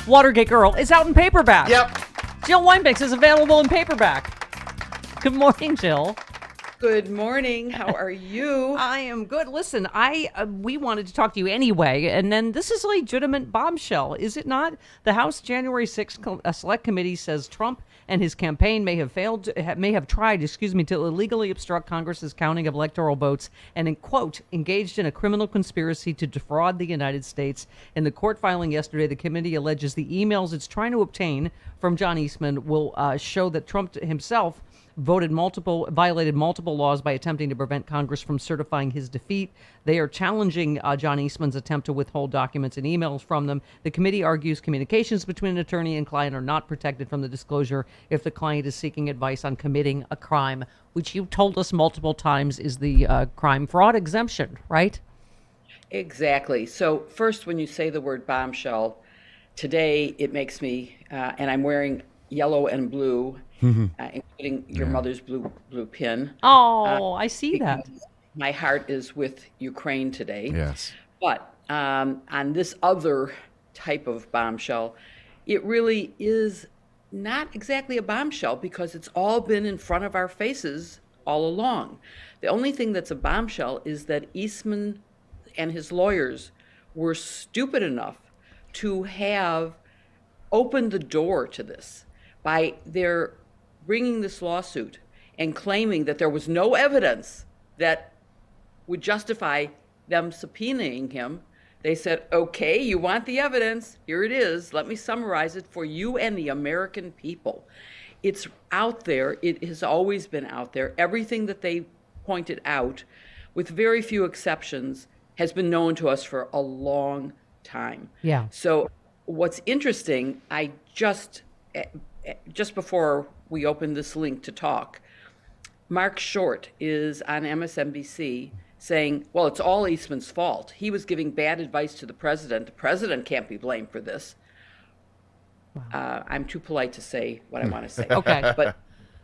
Watergate Girl is out in paperback. Yep. Jill Weinbecks is available in paperback. Good morning, Jill. Good morning. How are you? I am good. Listen, we wanted to talk to you anyway, and then this is a legitimate bombshell, is it not? The House January 6th Select Committee says Trump and his campaign may have tried to illegally obstruct Congress's counting of electoral votes and, in quote, engaged in a criminal conspiracy to defraud the United States. In the court filing yesterday, the committee alleges the emails it's trying to obtain from John Eastman will show that Trump himself violated multiple laws by attempting to prevent Congress from certifying his defeat. They are challenging John Eastman's attempt to withhold documents and emails from them. The committee argues communications between an attorney and client are not protected from the disclosure if the client is seeking advice on committing a crime, which you've told us multiple times is the crime fraud exemption, right? Exactly. So first, when you say the word bombshell, today it makes me, and I'm wearing yellow and blue, including your mother's blue pin. Oh, I see that. My heart is with Ukraine today. Yes. But on this other type of bombshell, it really is not exactly a bombshell because it's all been in front of our faces all along. The only thing that's a bombshell is that Eastman and his lawyers were stupid enough to have opened the door to this by their bringing this lawsuit and claiming that there was no evidence that would justify them subpoenaing him. They said, okay, you want the evidence, here it is, let me summarize it for you and the American people. It's out there, it has always been out there. Everything that they pointed out, with very few exceptions, has been known to us for a long time. Yeah. So what's interesting, I just before we opened this link to talk, Mark Short is on MSNBC saying, well, it's all Eastman's fault. He was giving bad advice to the president. The president can't be blamed for this. Wow. I'm too polite to say what I want to say. Okay. But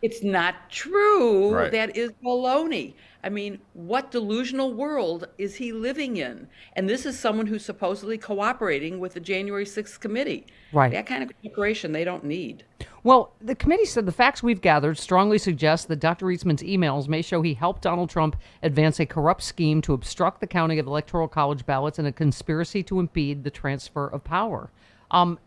it's not true. Right. That is baloney. I mean, what delusional world is he living in? And this is someone who's supposedly cooperating with the January 6th committee. Right. That kind of cooperation they don't need. Well, the committee said the facts we've gathered strongly suggest that Dr. Eastman's emails may show he helped Donald Trump advance a corrupt scheme to obstruct the counting of electoral college ballots and a conspiracy to impede the transfer of power.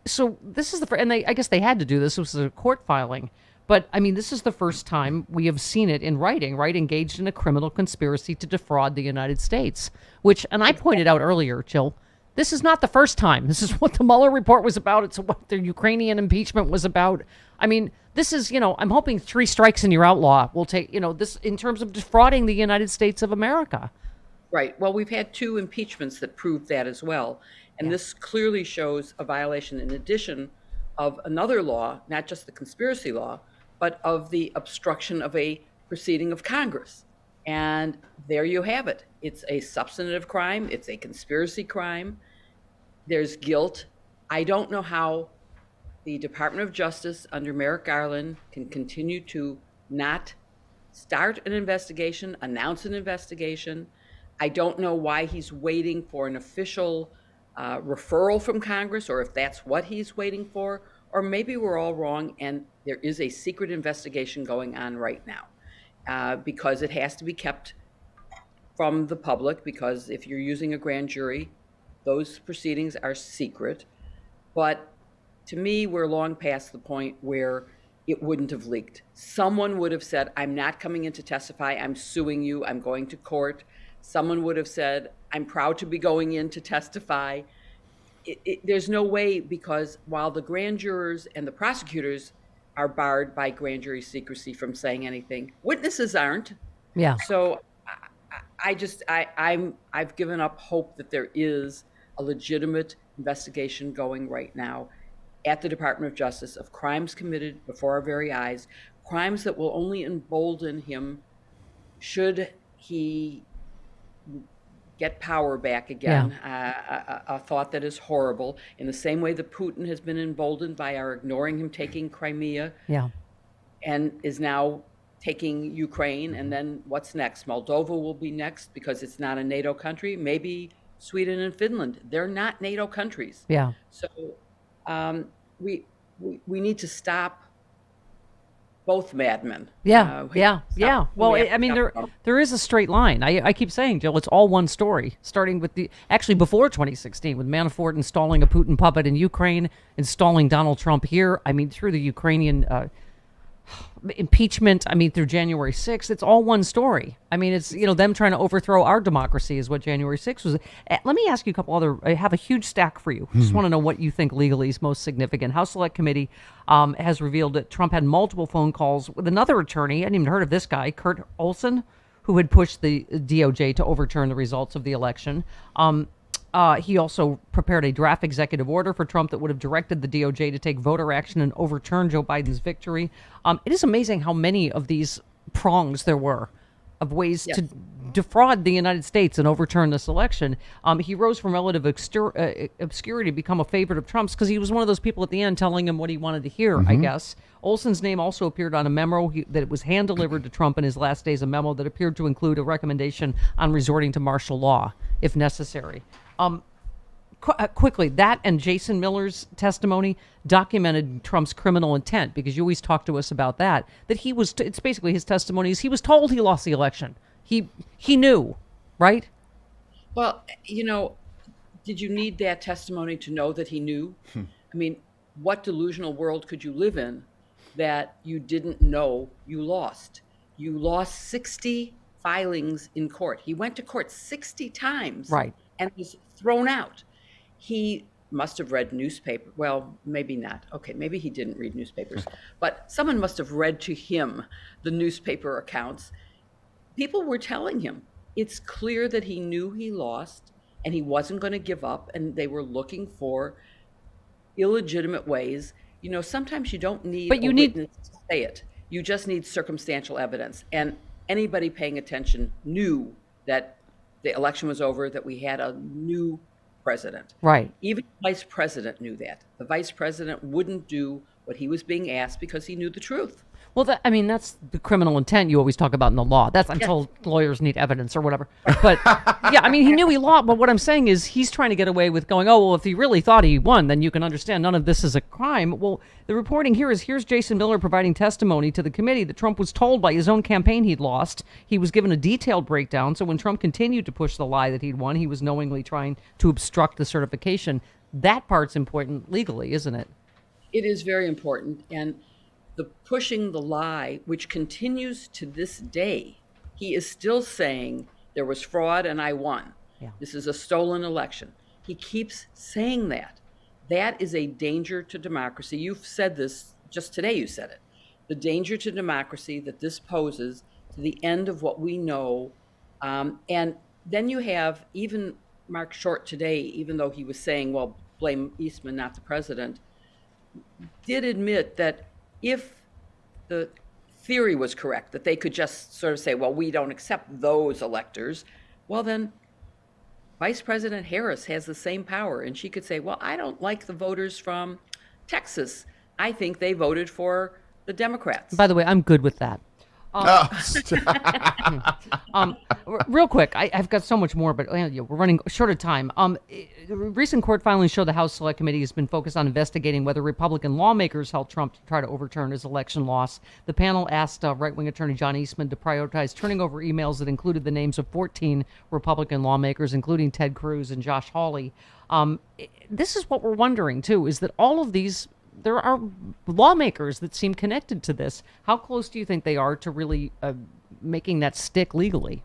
So this is and I guess they had to do this. This was a court filing. But, I mean, this is the first time we have seen it in writing, right? Engaged in a criminal conspiracy to defraud the United States, which, and I pointed out earlier, Jill, this is not the first time. This is what the Mueller report was about. It's what the Ukrainian impeachment was about. I mean, this is, I'm hoping 3 strikes and you're outlaw will take, this in terms of defrauding the United States of America. Right. Well, we've had 2 impeachments that proved that as well. And this clearly shows a violation in addition of another law, not just the conspiracy law, but of the obstruction of a proceeding of Congress. And there you have it. It's a substantive crime. It's a conspiracy crime. There's guilt. I don't know how the Department of Justice under Merrick Garland can continue to not start an investigation, announce an investigation. I don't know why he's waiting for an official referral from Congress, or if that's what he's waiting for, or maybe we're all wrong and there is a secret investigation going on right now because it has to be kept from the public, because if you're using a grand jury, those proceedings are secret. But to me, we're long past the point where it wouldn't have leaked. Someone would have said, I'm not coming in to testify, I'm suing you, I'm going to court. Someone would have said, I'm proud to be going in to testify. There's no way, because while the grand jurors and the prosecutors are barred by grand jury secrecy from saying anything, witnesses aren't. Yeah. So I've given up hope that there is a legitimate investigation going right now at the Department of Justice of crimes committed before our very eyes, crimes that will only embolden him should he get power back again. A thought that is horrible. In the same way that Putin has been emboldened by our ignoring him taking Crimea, and is now taking Ukraine. And then what's next? Moldova will be next because it's not a NATO country. Maybe Sweden and Finland. They're not NATO countries. Yeah. So We, we need to stop both madmen. Yeah, We have yeah, to stop, yeah. and Well, we have I to mean, stop there Trump. there is a straight line. I keep saying, Jill, it's all one story, starting with the actually before 2016 with Manafort installing a Putin puppet in Ukraine, installing Donald Trump here. I mean, through the Ukrainian impeachment. I mean, through January 6th, it's all one story. I mean, it's them trying to overthrow our democracy is what January 6th was. Let me ask you a couple other. I have a huge stack for you. Just want to know what you think legally is most significant. House Select Committee has revealed that Trump had multiple phone calls with another attorney. I hadn't even heard of this guy, Kurt Olson, who had pushed the DOJ to overturn the results of the election. He also prepared a draft executive order for Trump that would have directed the DOJ to take voter action and overturn Joe Biden's victory. It is amazing how many of these prongs there were of ways Yes. to defraud the United States and overturn this election. He rose from relative obscurity to become a favorite of Trump's because he was one of those people at the end telling him what he wanted to hear, I guess. Olson's name also appeared on a memo that was hand-delivered to Trump in his last days, a memo that appeared to include a recommendation on resorting to martial law if necessary. Quickly, that and Jason Miller's testimony documented Trump's criminal intent because you always talk to us about that he was, it's basically his testimony is he was told he lost the election. He knew, right? Well, did you need that testimony to know that he knew? I mean, what delusional world could you live in that you didn't know you lost? You lost 60 filings in court. He went to court 60 times. Right. And was thrown out. He must have read newspaper. Well, maybe not. Okay, maybe he didn't read newspapers. But someone must have read to him the newspaper accounts. People were telling him it's clear that he knew he lost and he wasn't going to give up, and they were looking for illegitimate ways. Sometimes you don't need But you a need- witness to say it. You just need circumstantial evidence. And anybody paying attention knew that the election was over, that we had a new president. Right. Even the vice president knew that. The vice president wouldn't do what he was being asked because he knew the truth. Well, that's the criminal intent you always talk about in the law. That's until lawyers need evidence or whatever. But yeah, I mean, he knew he lost. But what I'm saying is he's trying to get away with going, oh, well, if he really thought he won, then you can understand none of this is a crime. Well, the reporting here is here's Jason Miller providing testimony to the committee that Trump was told by his own campaign he'd lost. He was given a detailed breakdown. So when Trump continued to push the lie that he'd won, he was knowingly trying to obstruct the certification. That part's important legally, isn't it? It is very important. And the pushing the lie, which continues to this day, he is still saying there was fraud and I won. Yeah. This is a stolen election. He keeps saying that. That is a danger to democracy. You've said this just today, you said it. The danger to democracy that this poses to the end of what we know. And then you have even Mark Short today, even though he was saying, well, blame Eastman, not the president, did admit that if the theory was correct, that they could just sort of say, well, we don't accept those electors, well, then Vice President Harris has the same power. And she could say, well, I don't like the voters from Texas. I think they voted for the Democrats. By the way, I'm good with that. Real quick, I've got so much more, but we're running short of time. Recent court filings show the House Select Committee has been focused on investigating whether Republican lawmakers helped Trump to try to overturn his election loss. The panel asked right-wing attorney John Eastman to prioritize turning over emails that included the names of 14 Republican lawmakers, including Ted Cruz and Josh Hawley. This is what we're wondering, too, is that all of these there are lawmakers that seem connected to this. How close do you think they are to really making that stick legally?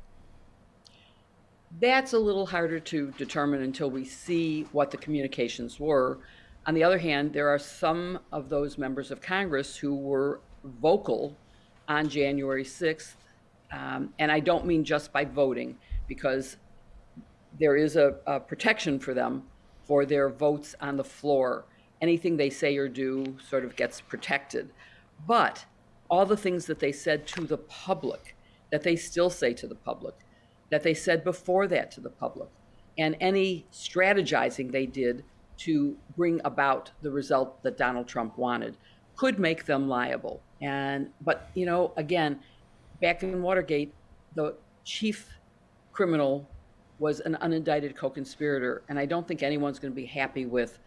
That's a little harder to determine until we see what the communications were. On the other hand, there are some of those members of Congress who were vocal on January 6th. And I don't mean just by voting, because there is a protection for them for their votes on the floor. Anything they say or do sort of gets protected. But all the things that they said to the public, that they still say to the public, that they said before that to the public, and any strategizing they did to bring about the result that Donald Trump wanted could make them liable. But again, back in Watergate, the chief criminal was an unindicted co-conspirator, and I don't think anyone's going to be happy with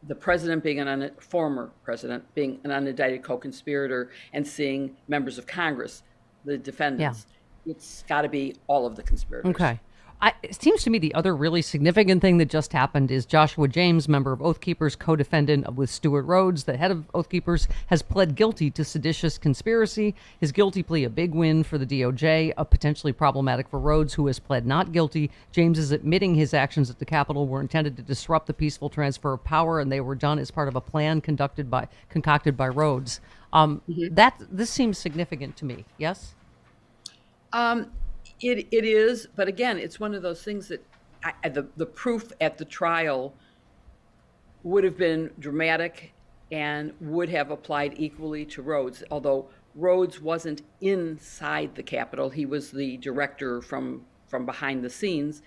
the president being former president being an unindicted co-conspirator and seeing members of Congress, the defendants. It's got to be all of the conspirators. Okay. It seems to me the other really significant thing that just happened is Joshua James, member of Oath Keepers, co-defendant with Stuart Rhodes, the head of Oath Keepers, has pled guilty to seditious conspiracy. His guilty plea, a big win for the DOJ, potentially problematic for Rhodes, who has pled not guilty. James is admitting his actions at the Capitol were intended to disrupt the peaceful transfer of power, and they were done as part of a plan concocted by Rhodes. This seems significant to me. Yes. It is, but again, it's one of those things that the proof at the trial would have been dramatic and would have applied equally to Rhodes, although Rhodes wasn't inside the Capitol. He was the director from behind the scenes.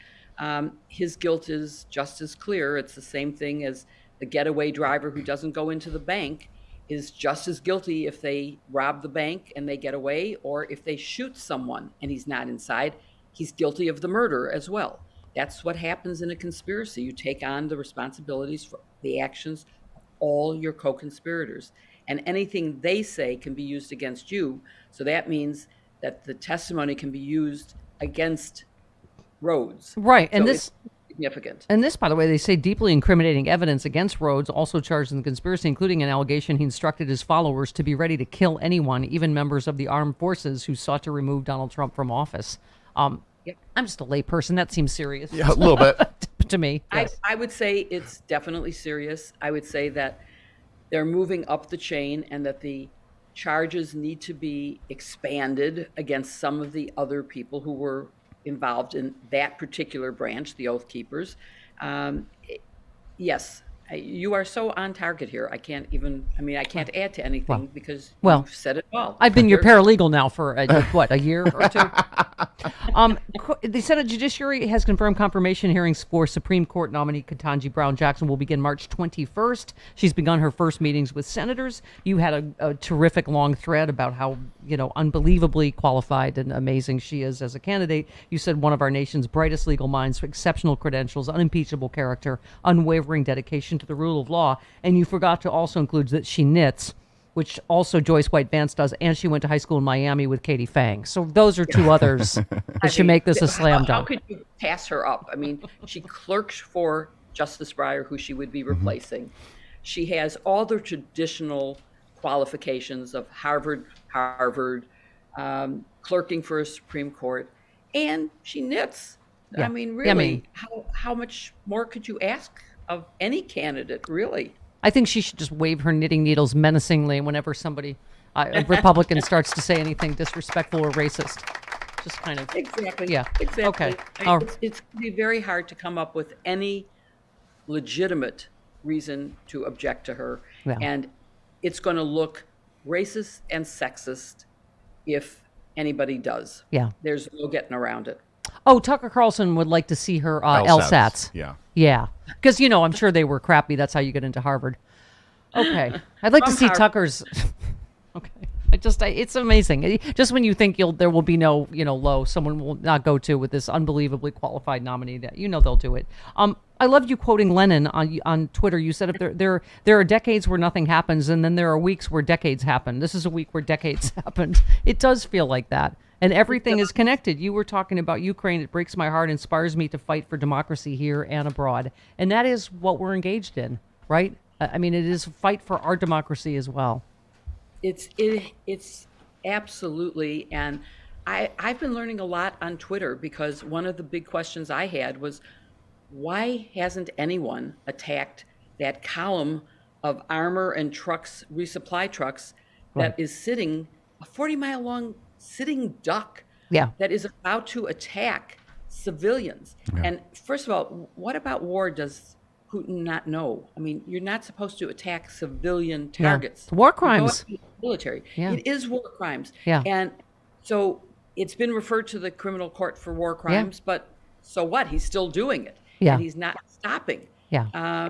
His guilt is just as clear. It's the same thing as the getaway driver who doesn't go into the bank is just as guilty if they rob the bank and they get away, or if they shoot someone and he's not inside, he's guilty of the murder as well. That's what happens in a conspiracy. You take on the responsibilities for the actions of all your co-conspirators, and anything they say can be used against you. So that means that the testimony can be used against Rhodes. Right, and so this significant. And this, by the way, they say deeply incriminating evidence against Rhodes, also charged in the conspiracy, including an allegation he instructed his followers to be ready to kill anyone, even members of the armed forces who sought to remove Donald Trump from office. I'm just a layperson. That seems serious. Yeah, a little bit. To me. Yes. I would say it's definitely serious. I would say that they're moving up the chain and that the charges need to be expanded against some of the other people who were involved in that particular branch, the Oath Keepers. Yes, you are so on target here. I can't add to anything because you've said it all. I've been your paralegal now for, a year or two? The Senate Judiciary has confirmed confirmation hearings for Supreme Court nominee Ketanji Brown Jackson will begin March 21st. She's begun her first meetings with senators. You had a terrific long thread about how, unbelievably qualified and amazing she is as a candidate. You said one of our nation's brightest legal minds, exceptional credentials, unimpeachable character, unwavering dedication to the rule of law. And you forgot to also include that she knits, which also Joyce White Vance does, and she went to high school in Miami with Katie Fang. So those are two others that should make this a slam dunk. How could you pass her up? I mean, she clerked for Justice Breyer, who she would be replacing. She has all the traditional qualifications of Harvard, clerking for a Supreme Court, and she knits. Yeah. I mean, really, how much more could you ask of any candidate, really? I think she should just wave her knitting needles menacingly whenever somebody, a Republican, starts to say anything disrespectful or racist. Just kind of. Exactly. Yeah. Exactly. Okay. It's going to be very hard to come up with any legitimate reason to object to her. Yeah. And it's going to look racist and sexist if anybody does. Yeah. There's no getting around it. Oh, Tucker Carlson would like to see her LSATs. Yeah. Yeah. Because, I'm sure they were crappy. That's how you get into Harvard. Okay. I'd like to see Tucker's. Okay. It's amazing. Just when you think there will be no, low, someone will not go to with this unbelievably qualified nominee that, they'll do it. I loved you quoting Lenin on Twitter. You said if there are decades where nothing happens, and then there are weeks where decades happen. This is a week where decades happened. It does feel like that. And everything is connected. You were talking about Ukraine. It breaks my heart, inspires me to fight for democracy here and abroad. And that is what we're engaged in, right? I mean, it is a fight for our democracy as well. It's absolutely. And I've been learning a lot on Twitter because one of the big questions I had was, why hasn't anyone attacked that column of armor and trucks, resupply trucks, that is sitting a 40-mile long sitting duck that is about to attack civilians? And first of all, what about war does Putin not know? I mean, you're not supposed to attack civilian targets. War crimes. Military. Yeah. It is war crimes. Yeah. And so it's been referred to the criminal court for war crimes, but so what? He's still doing it. Yeah. And he's not stopping. Yeah.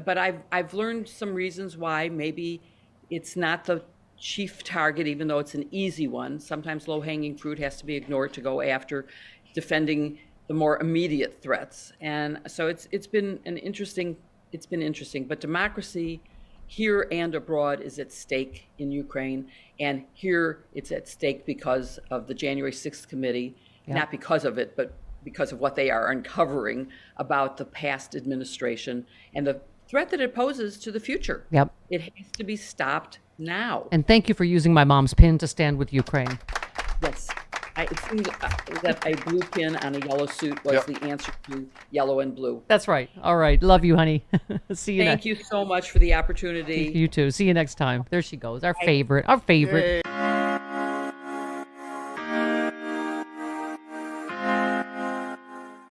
But I've learned some reasons why maybe it's not the chief target, even though it's an easy one. Sometimes low-hanging fruit has to be ignored to go after defending the more immediate threats. And so it's been an interesting it's been interesting. But democracy here and abroad is at stake in Ukraine. And here it's at stake because of the January 6th committee, not because of it, but because of what they are uncovering about the past administration and the threat that it poses to the future. Yep. It has to be stopped now. And thank you for using my mom's pin to stand with Ukraine. Yes. It seems that a blue pin on a yellow suit was the answer to yellow and blue. That's right. All right. Love you, honey. See you Thank you so much for the opportunity. You too. See you next time. There she goes. Our favorite. Our favorite.